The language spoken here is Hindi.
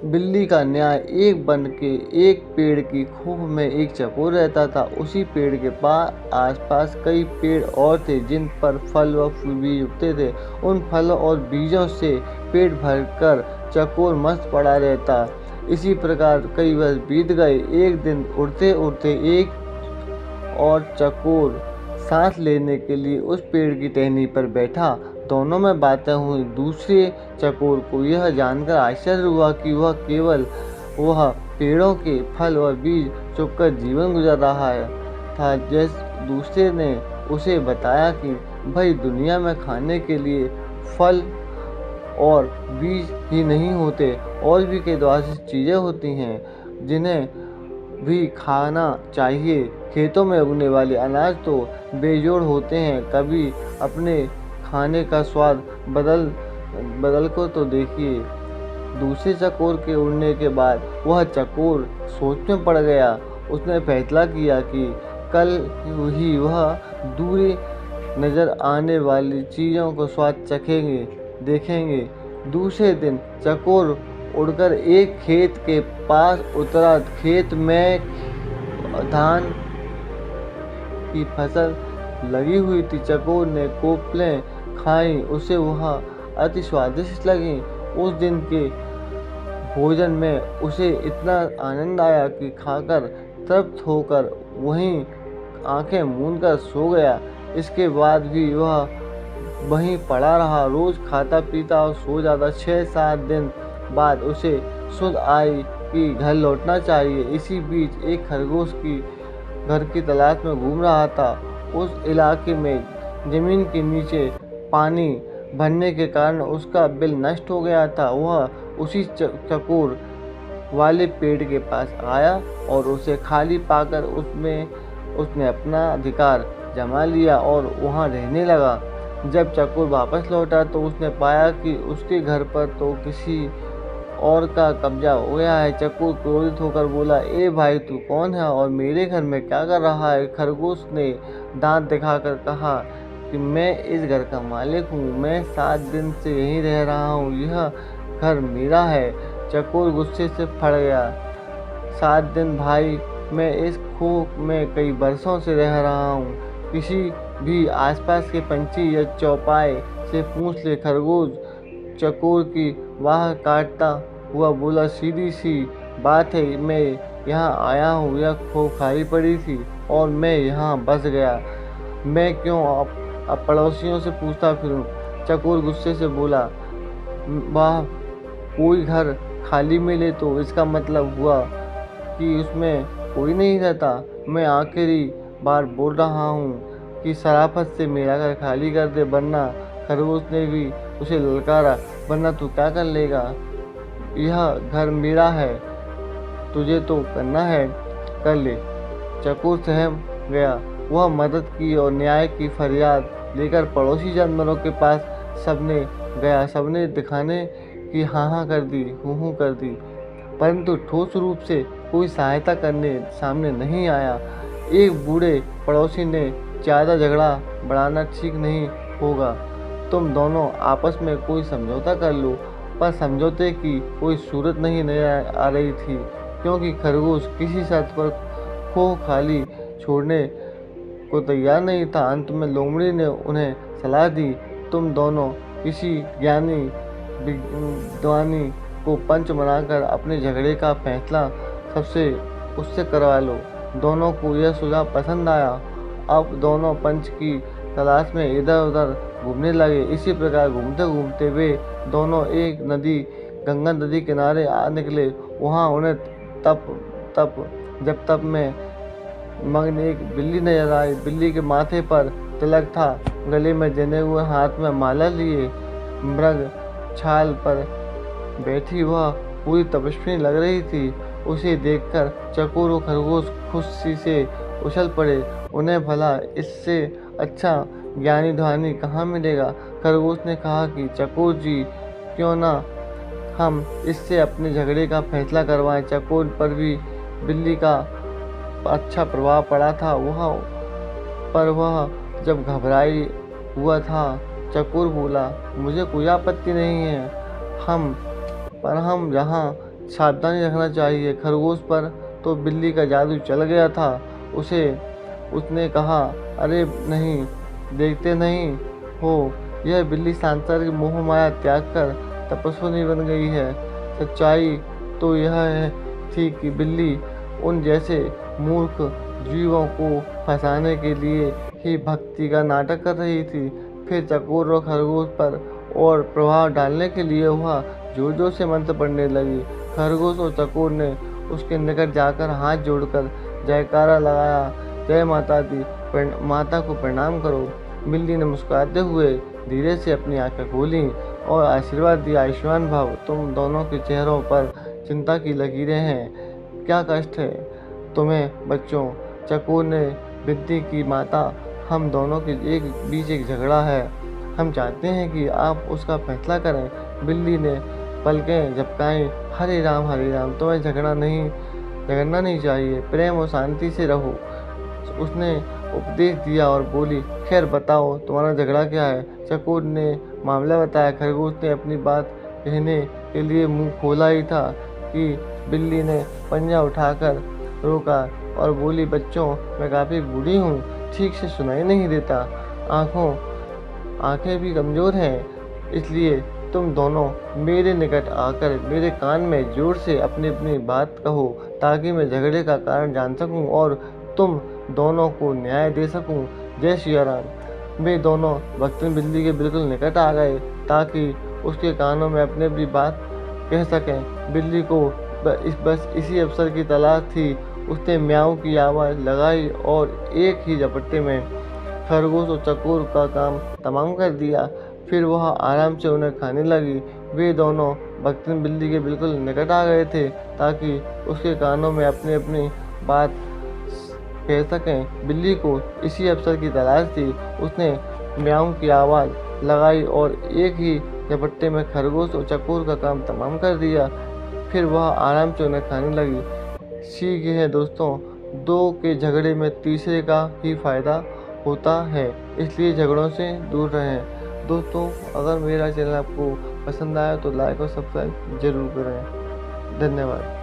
बिल्ली का न्याय एक बन के एक पेड़ की खोह में एक चकोर रहता था। उसी पेड़ के पास आसपास कई पेड़ और थे जिन पर फल व बीज उगते थे। उन फलों और बीजों से पेट भरकर चकोर मस्त पड़ा रहता। इसी प्रकार कई वर्ष बीत गए। एक दिन उड़ते उड़ते एक और चकोर सांस लेने के लिए उस पेड़ की टहनी पर बैठा। दोनों में बातें हुई। दूसरे चकोर को यह जानकर आश्चर्य हुआ कि वह पेड़ों के फल और बीज चुगकर जीवन गुजार रहा था। जैसे दूसरे ने उसे बताया कि भाई, दुनिया में खाने के लिए फल और बीज ही नहीं होते, और भी कई द्वारा चीज़ें होती हैं जिन्हें भी खाना चाहिए। खेतों में उगने वाले अनाज तो बेजोड़ होते हैं, कभी अपने खाने का स्वाद बदल को तो देखिए। दूसरे चकोर के उड़ने के बाद वह चकोर सोच में पड़ गया। उसने फैसला किया कि कल ही वह दूरी नजर आने वाली चीज़ों को स्वाद देखेंगे। दूसरे दिन चकोर उड़कर एक खेत के पास उतरा। खेत में धान की फसल लगी हुई थी। चकोर ने कोपलें खाई, उसे वह अति स्वादिष्ट लगी। उस दिन के भोजन में उसे इतना आनंद आया कि खाकर तृप्त होकर वहीं आंखें मूंदकर सो गया। इसके बाद भी वह वहीं पड़ा रहा, रोज खाता पीता और सो जाता। 6-7 दिन बाद उसे सुध आई कि घर लौटना चाहिए। इसी बीच एक खरगोश की घर की तलाश में घूम रहा था। उस इलाके में जमीन के नीचे पानी भरने के कारण उसका बिल नष्ट हो गया था। वह उसी चकोर वाले पेड़ के पास आया और उसे खाली पाकर उसने अपना अधिकार जमा लिया और वहां रहने लगा। जब चकोर वापस लौटा तो उसने पाया कि उसके घर पर तो किसी और का कब्जा हो गया है। चकोर क्रोधित होकर बोला, ए भाई, तू कौन है और मेरे घर में क्या कर रहा है? खरगोश ने दांत दिखाकर कहा कि मैं इस घर का मालिक हूँ। मैं 7 दिन से यहीं रह रहा हूँ। यह घर मेरा है। चकोर गुस्से से फट गया। 7 दिन भाई, मैं इस खोह में कई बरसों से रह रहा हूँ। किसी भी आसपास के पंछी या चौपाए से पूछ ले। खरगोश चकोर की वाह काटता हुआ बोला, सीधी सी बात है, मैं यहाँ आया हूँ। यह खोह खाली पड़ी थी और मैं यहाँ बस गया। मैं क्यों अब पड़ोसियों से पूछता फिरूं? चकोर गुस्से से बोला, वाह, कोई घर खाली मिले तो इसका मतलब हुआ कि उसमें कोई नहीं रहता। मैं आखिरी बार बोल रहा हूँ कि शराफत से मेरा घर खाली कर दे, वरना खरगोश ने भी उसे ललकारा, वरना तू क्या कर लेगा? यह घर मेरा है, तुझे तो करना है कर ले। चकोर सहम गया। वह मदद की और न्याय की फरियाद लेकर पड़ोसी जानवरों के पास सबने गया। सबने दिखाने की हाँ कर दी, हूँ कर दी, परंतु ठोस रूप से कोई सहायता करने सामने नहीं आया। एक बूढ़े पड़ोसी ने, ज़्यादा झगड़ा बढ़ाना ठीक नहीं होगा। तुम दोनों आपस में कोई समझौता कर लो। पर समझौते की कोई सूरत नहीं आ रही थी, क्योंकि खरगोश किसी शर्त पर खोह खाली छोड़ने को तैयार नहीं था। अंत में लोमड़ी ने उन्हें सलाह दी, तुम दोनों किसी ज्ञानी विद्वानी को पंच बनाकर अपने झगड़े का फैसला उससे करवा लो। दोनों को यह सुझाव पसंद आया। अब दोनों पंच की तलाश में इधर उधर घूमने लगे। इसी प्रकार घूमते घूमते वे दोनों एक गंगा नदी किनारे आ निकले। वहाँ उन्हें तप में मग्न एक बिल्ली नजर आई। बिल्ली के माथे पर तिलक था, गले में जने हुए, हाथ में माला लिए, मृग छाल पर बैठी वह पूरी तपस्वी लग रही थी। उसे देखकर चकोर और खरगोश खुशी से उछल पड़े। उन्हें भला इससे अच्छा ज्ञानी ध्यानी कहाँ मिलेगा? खरगोश ने कहा कि चकोर जी, क्यों ना हम इससे अपने झगड़े का फैसला करवाएं। चकोर पर भी बिल्ली का अच्छा प्रभाव पड़ा था। वह जब घबराई हुआ था। चकोर बोला, मुझे कोई आपत्ति नहीं है, हम जहाँ सावधानी रखना चाहिए। खरगोश पर तो बिल्ली का जादू चल गया था। उसने कहा, अरे नहीं, देखते नहीं हो, यह बिल्ली सांसारिक मोह माया त्याग कर तपस्विनी बन गई है। सच्चाई तो यह थी कि बिल्ली उन जैसे मूर्ख जीवों को फंसाने के लिए ही भक्ति का नाटक कर रही थी। फिर चकोर और खरगोश पर और प्रभाव डालने के लिए वह जोर जोर से मंत्र पढ़ने लगी। खरगोश और चकोर ने उसके निकट जाकर हाथ जोड़कर जयकारा लगाया, जय माता दी, माता को प्रणाम करो। बिल्ली ने मुस्कुराते हुए धीरे से अपनी आंखें खोली और आशीर्वाद दिया, आयुष्मान भव। तुम दोनों के चेहरों पर चिंता की लकीरें हैं। क्या कष्ट है तुम्हें बच्चों? चकोर ने विनती की, माता, हम दोनों के बीच एक झगड़ा है। हम चाहते हैं कि आप उसका फैसला करें। बिल्ली ने पलकें झपकाई, हरे राम, तुम्हें झगड़ना नहीं चाहिए, प्रेम और शांति से रहो। उसने उपदेश दिया और बोली, खैर बताओ, तुम्हारा झगड़ा क्या है? चकोर ने मामला बताया। खरगोश ने अपनी बात कहने के लिए मुंह खोला ही था कि बिल्ली ने पंजा उठाकर रोका और बोली, बच्चों, मैं काफ़ी बूढ़ी हूँ, ठीक से सुनाई नहीं देता, आंखें भी कमज़ोर हैं, इसलिए तुम दोनों मेरे निकट आकर मेरे कान में जोर से अपनी अपनी बात कहो, ताकि मैं झगड़े का कारण जान सकूं और तुम दोनों को न्याय दे सकूं। जय सिया राम। वे दोनों भक्तन बिल्ली के बिल्कुल निकट आ गए ताकि उसके कानों में अपनी अपनी बात कह सकें। बिल्ली को बस इसी अवसर की तलाश थी। उसने म्याऊं की आवाज़ लगाई और एक ही झपट्टे में खरगोश और चकोर का काम तमाम कर दिया। फिर वह आराम से उन्हें खाने लगी। वे दोनों भक्तन बिल्ली के बिल्कुल निकट आ गए थे ताकि उसके कानों में अपनी अपनी बात कह सकें। बिल्ली को इसी अवसर की तलाश थी। उसने म्याऊं की आवाज़ लगाई और एक ही झपट्टे में खरगोश और चकोर का काम तमाम कर दिया। फिर वह आराम से उन्हें खाने लगी। सीख है दोस्तों, दो के झगड़े में तीसरे का ही फायदा होता है, इसलिए झगड़ों से दूर रहें। दोस्तों, अगर मेरा चैनल आपको पसंद आया तो लाइक और सब्सक्राइब जरूर करें। धन्यवाद।